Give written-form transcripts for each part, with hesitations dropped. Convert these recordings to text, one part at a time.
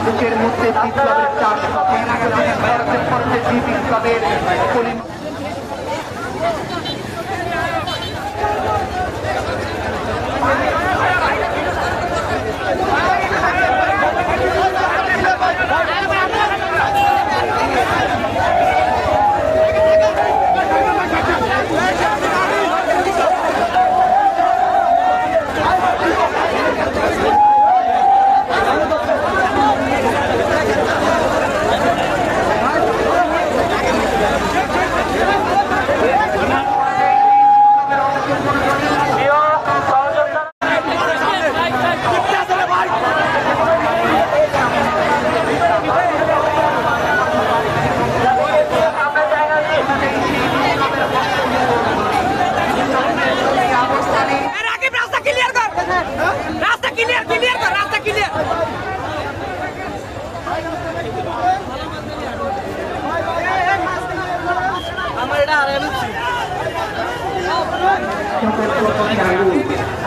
দেশের মধ্যে বিপ্লবের চাষ বিপ্লবের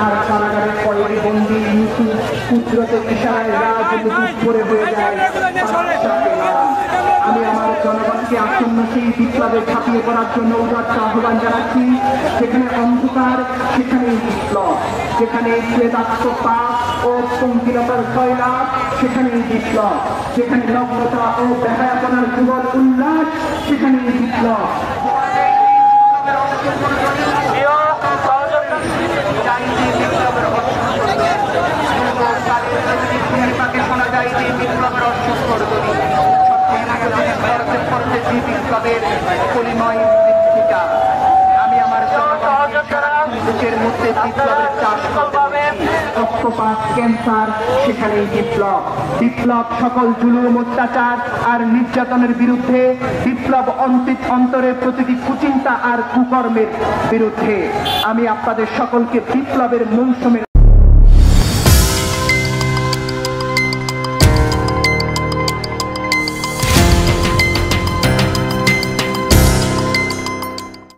আর কারাগারের পরের বন্দী কুদরতের ইশারায় রাজনীতি করে হয়ে যায়। আমি আমার জনগণকে আসন্ন সেই বিপ্লবে ঝাঁপিয়ে পড়ার জন্য উদাত্ত আহ্বান জানাচ্ছি। যেখানে অন্ধকার সেখানে বিপ্লব, যেখানে প্রেতাত্মপাত ও পঙ্কিলতার জয়লাভ সেখানে বিপ্লব, যেখানে নগ্নতা ও বেহায়াপনার যুগল উল্লাস সেখানে বিপ্লব। বিপ্লবের কলিময় মৃত্তিকা আমি আমার দেশের মধ্যে বিপ্লবের চাষ রক্তপাত ক্যান্সার সেখানেই বিপ্লব। বিপ্লব সকল জুলুম অত্যাচার আর নির্যাতনের বিরুদ্ধে, বিপ্লব অন্তরের প্রতিটি কুচিন্তা আর কুকর্মের বিরুদ্ধে। আমি আপনাদের সকলকে বিপ্লবের মৌসুমের